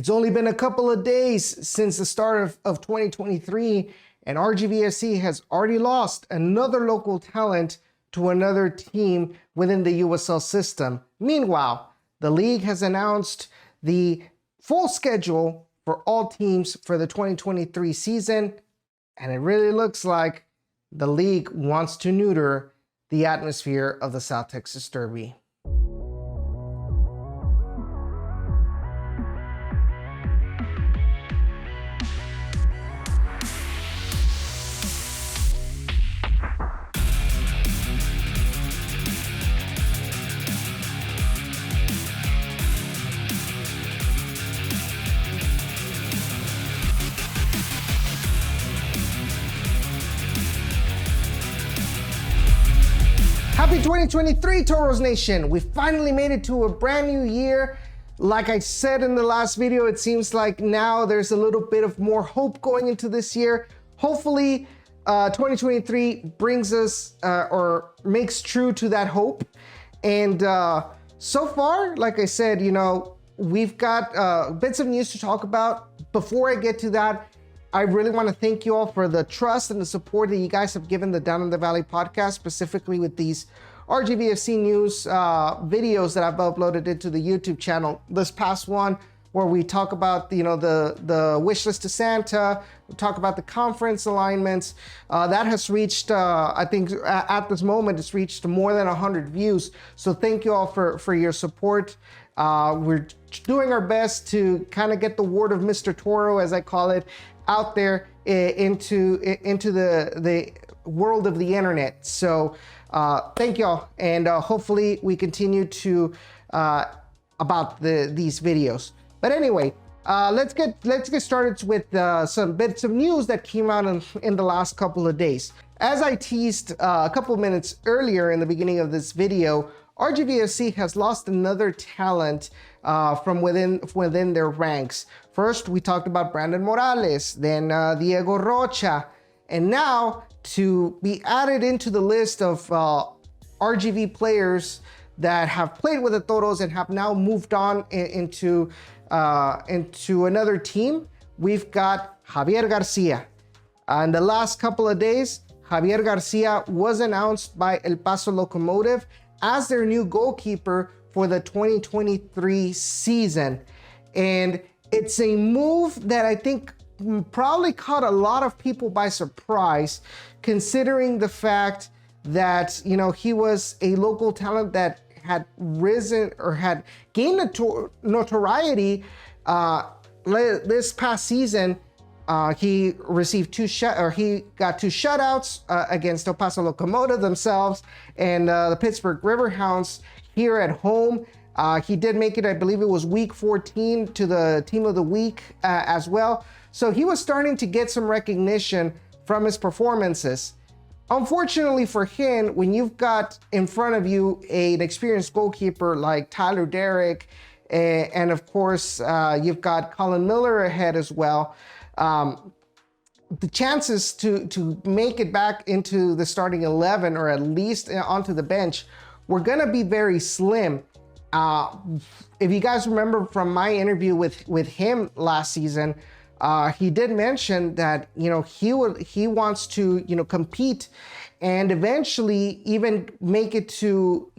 It's only been a couple of days since the start of 2023, and RGVFC has already lost another local talent to another team within the USL system. Meanwhile, the league has announced the full schedule for all teams for the 2023 season, and it really looks like the league wants to neuter the atmosphere of the South Texas Derby. Happy 2023, Toros Nation. We finally made it to a brand new year. Like I said in the last video, it seems like now there's a little bit of more hope going into this year. Hopefully, 2023 brings us or makes true to that hope. And so far, like I said, we've got bits of news to talk about. Before I get to that, I really want to thank you all for the trust and the support that you guys have given the Down in the Valley podcast, specifically with these RGVFC news videos that I've uploaded into the YouTube channel. This past one where we talk about, the wish list to Santa, we talk about the conference alignments, that has reached, I think at this moment, it's reached more than 100 views. So thank you all for your support. We're doing our best to kind of get the word of Mr. Toro, as I call it, out there into the world of the internet. So thank y'all, and hopefully we continue to about these videos. But anyway, let's get started with some bits of news that came out in the last couple of days. As I teased a couple of minutes earlier in the beginning of this video, RGVFC has lost another talent from within their ranks. First, we talked about Brandon Morales, then Diego Rocha, and now to be added into the list of RGV players that have played with the Toros and have now moved on into another team, we've got Javier Garcia. In the last couple of days, Javier Garcia was announced by El Paso Locomotive as their new goalkeeper for the 2023 season. And it's a move that I think probably caught a lot of people by surprise, considering the fact that, he was a local talent that had risen or had gained notoriety this past season. He received he got two shutouts against El Paso Locomotive themselves and the Pittsburgh Riverhounds here at home. He did make it, I believe it was week 14, to the team of the week as well. So he was starting to get some recognition from his performances. Unfortunately for him, when you've got in front of you an experienced goalkeeper like Tyler Derrick, and of course you've got Colin Miller ahead as well, the chances to make it back into the starting 11 or at least onto the bench were gonna be very slim. If you guys remember from my interview with him last season, he did mention that he wants to compete and eventually even make it to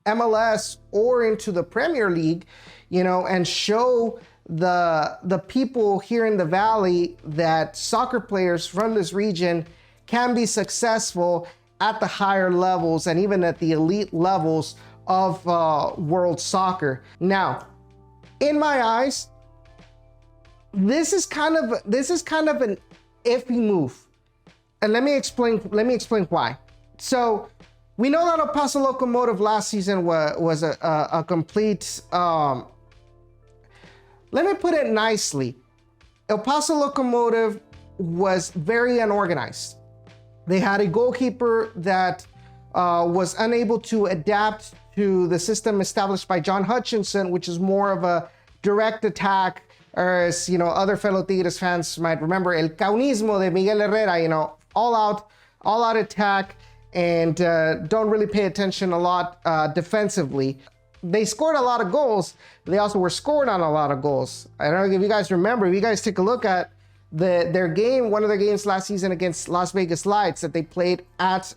MLS or into the Premier League, and show the people here in the Valley that soccer players from this region can be successful at the higher levels and even at the elite levels of world soccer. Now, in my eyes, this is kind of an iffy move, and let me explain why. So we know that El Paso Locomotive last season was a complete. Let me put it nicely. El Paso Locomotive was very unorganized. They had a goalkeeper that was unable to adapt to the system established by John Hutchinson, which is more of a direct attack, or as other fellow Tigres fans might remember, el caunismo de Miguel Herrera, all out attack, and don't really pay attention a lot defensively. they scored a lot of goals, but they also were scored on a lot of goals. I don't know if you guys remember, if you guys take a look at their game, one of their games last season against Las Vegas Lights that they played at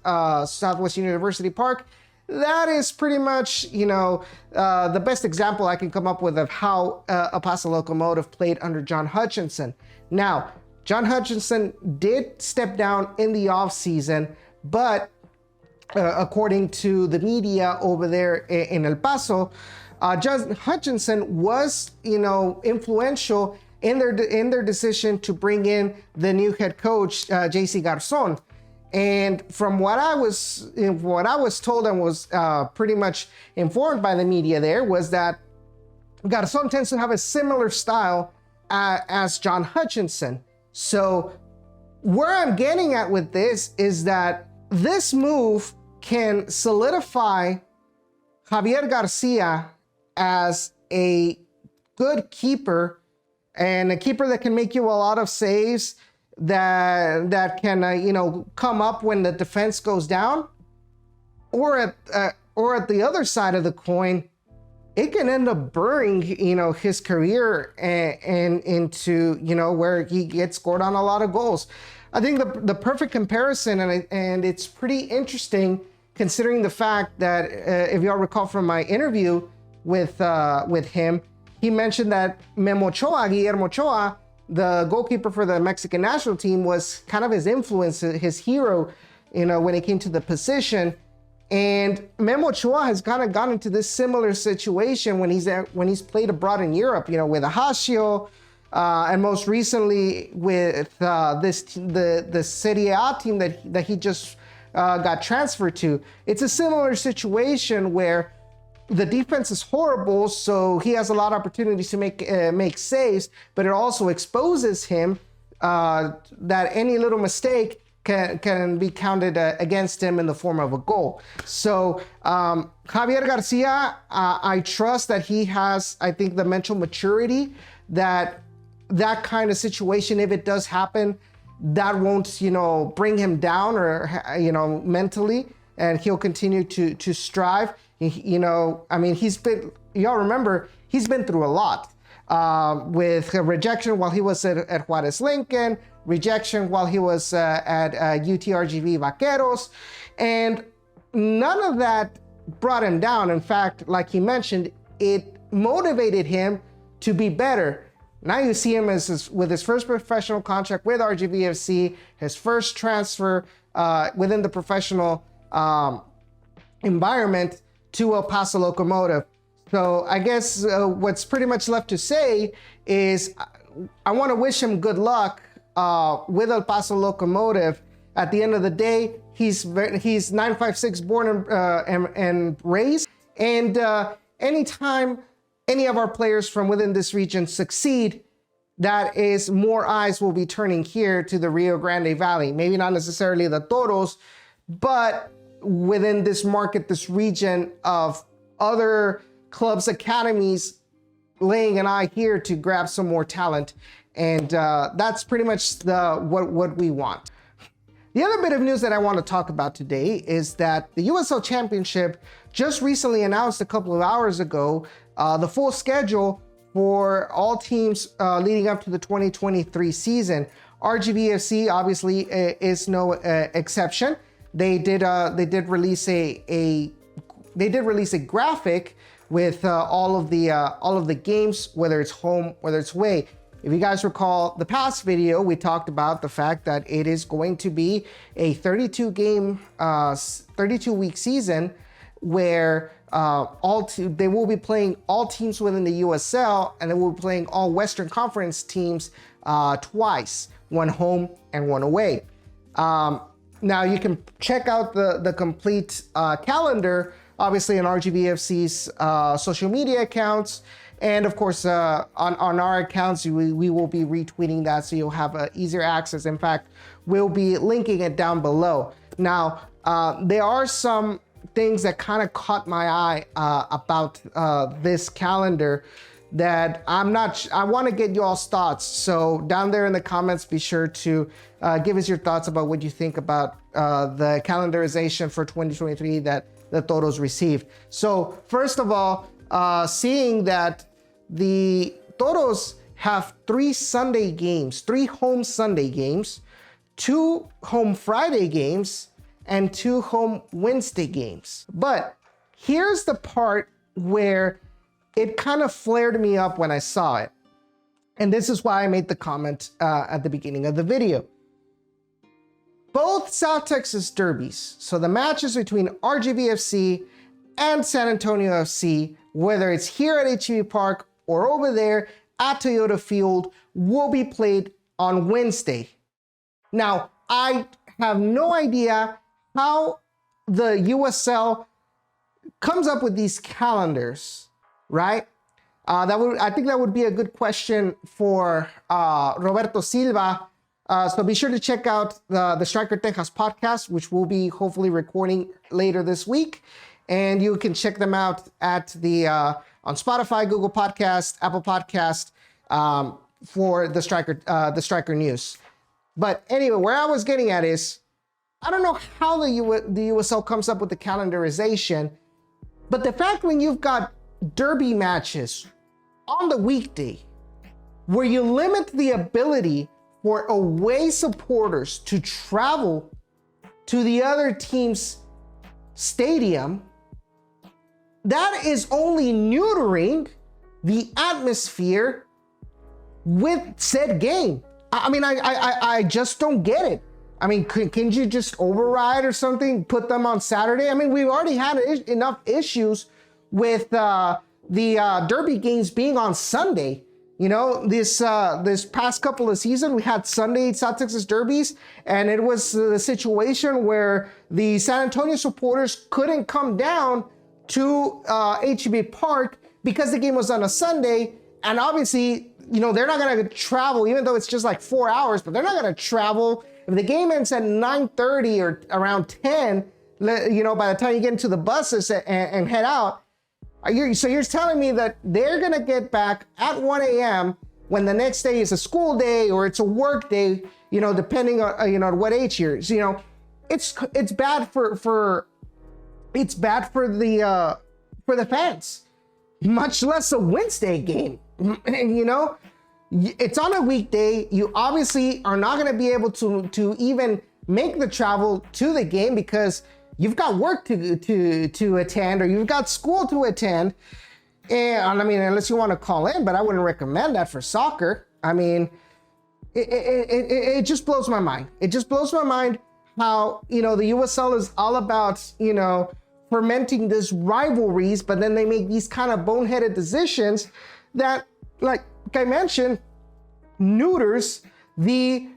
Southwestern University Park, that is pretty much, the best example I can come up with of how a Paso Locomotive played under John Hutchinson. Now, John Hutchinson did step down in the offseason, but according to the media over there in El Paso, John Hutchinson was, influential in their decision to bring in the new head coach, JC Garzon. And from what I was told and was pretty much informed by the media there, was that Garzon tends to have a similar style as John Hutchinson. So where I'm getting at with this is that this move can solidify Javier Garcia as a good keeper, and a keeper that can make you a lot of saves, that can come up when the defense goes down, or at the other side of the coin, it can end up burning his career and into where he gets scored on a lot of goals. I think the perfect comparison, and it's pretty interesting considering the fact that if y'all recall from my interview with him, he mentioned that Guillermo Ochoa, the goalkeeper for the Mexican national team, was kind of his influence, his hero, when it came to the position. And Memo Ochoa has kind of gone into this similar situation when he's played abroad in Europe, with Ajaccio, and most recently with the Serie A team that he just got transferred to. It's a similar situation where the defense is horrible, so he has a lot of opportunities to make saves, but it also exposes him that any little mistake can be counted against him in the form of a goal. So Javier Garcia, I trust that he has, I think, the mental maturity that kind of situation, if it does happen, that won't bring him down or mentally, and he'll continue to strive. Y'all remember, he's been through a lot with rejection while he was at Juarez Lincoln, rejection while he was at UTRGV Vaqueros, and none of that brought him down. In fact, like he mentioned, it motivated him to be better. Now you see him with his first professional contract with RGVFC, his first transfer within the professional environment to El Paso Locomotive. So I guess what's pretty much left to say is I want to wish him good luck with El Paso Locomotive. At the end of the day, he's 956 born and raised, and anytime any of our players from within this region succeed, that is more eyes will be turning here to the Rio Grande Valley. Maybe not necessarily the Toros, but within this market, this region of other clubs, academies, laying an eye here to grab some more talent. And that's pretty much what we want. The other bit of news that I want to talk about today is that the USL Championship just recently announced a couple of hours ago the full schedule for all teams leading up to the 2023 season. RGVFC obviously is no exception. They did release a graphic with all of the games, whether it's home, whether it's away. If you guys recall the past video, we talked about the fact that it is going to be a 32-week season where they will be playing all teams within the USL, and they will be playing all Western Conference teams twice, one home and one away. Now you can check out the complete calendar, obviously on RGVFC's social media accounts, and of course on our accounts. We will be retweeting that, so you'll have easier access. In fact, we'll be linking it down below. Now there are some things that kind of caught my eye about this calendar that I want to get you all's thoughts. So down there in the comments, be sure to give us your thoughts about what you think about the calendarization for 2023 that the Toros received. So first of all, seeing that the Toros have 3 Sunday games, 3 home Sunday games, 2 home Friday games, and 2 home Wednesday games. But here's the part where it kind of flared me up when I saw it. And this is why I made the comment at the beginning of the video. Both South Texas derbies, so the matches between RGVFC and San Antonio FC, whether it's here at HEB Park or over there at Toyota Field, will be played on Wednesday. Now, I have no idea how the USL comes up with these calendars, right? I think that would be a good question for Roberto Silva. So be sure to check out the Striker Texas podcast, which we'll be hopefully recording later this week. And you can check them out at on Spotify, Google Podcast, Apple Podcast for the Striker News. But anyway, where I was getting at is, I don't know how the USL comes up with the calendarization, but the fact when you've got derby matches on the weekday, where you limit the ability for away supporters to travel to the other team's stadium, that is only neutering the atmosphere with said game. I mean, I just don't get it. I mean, can you just override or something, put them on Saturday? I mean, we've already had enough issues with the derby games being on Sunday. You know, this past couple of seasons, we had Sunday South Texas derbies, and it was the situation where the San Antonio supporters couldn't come down to HEB Park because the game was on a Sunday, and obviously, you know, they're not going to travel, even though it's just like 4 hours, but they're not going to travel. If the game ends at 9:30 or around 10, you know, by the time you get into the buses and head out, so you're telling me that they're going to get back at 1 a.m. when the next day is a school day or it's a work day, you know, depending on, you know, what age you're, you know, it's bad for the fans, much less a Wednesday game. You know, it's on a weekday. You obviously are not going to be able to even make the travel to the game because you've got work to attend, or you've got school to attend. And I mean, unless you want to call in, but I wouldn't recommend that for soccer. I mean, it just blows my mind. It just blows my mind how, you know, the USL is all about, you know, fermenting these rivalries, but then they make these kind of boneheaded decisions that, like I mentioned, neuters the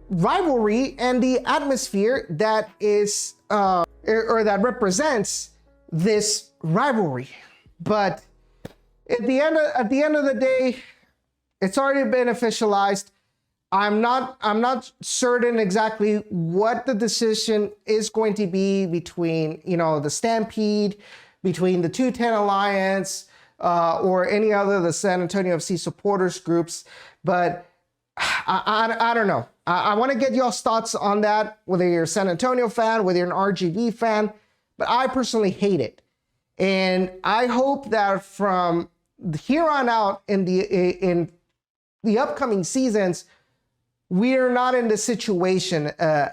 rivalry and the atmosphere that is or that represents this rivalry. But at the end of the day, it's already been officialized. I'm not certain exactly what the decision is going to be between, you know, the Stampede, between the 210 Alliance, or any other of the San Antonio FC supporters groups, but I don't know. I want to get y'all's thoughts on that, whether you're a San Antonio fan, whether you're an RGV fan, but I personally hate it. And I hope that from here on out in the upcoming seasons, we are not in this situation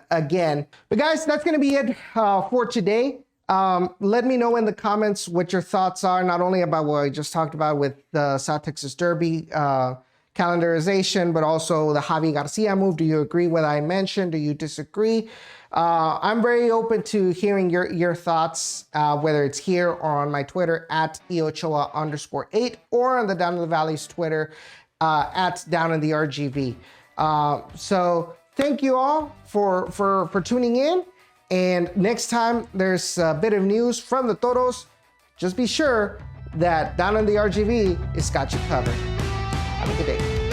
again. But guys, that's going to be it for today. Let me know in the comments what your thoughts are, not only about what I just talked about with the South Texas Derby calendarization, but also the Javier Garcia move. Do you agree with what I mentioned? Do you disagree? I'm very open to hearing your thoughts, whether it's here or on my Twitter at @Ochoa_8 or on the Down in the Valley's Twitter at Down in the RGV. So thank you all for tuning in. And next time there's a bit of news from the Toros, just be sure that Down in the RGV has got you covered. Have a good day.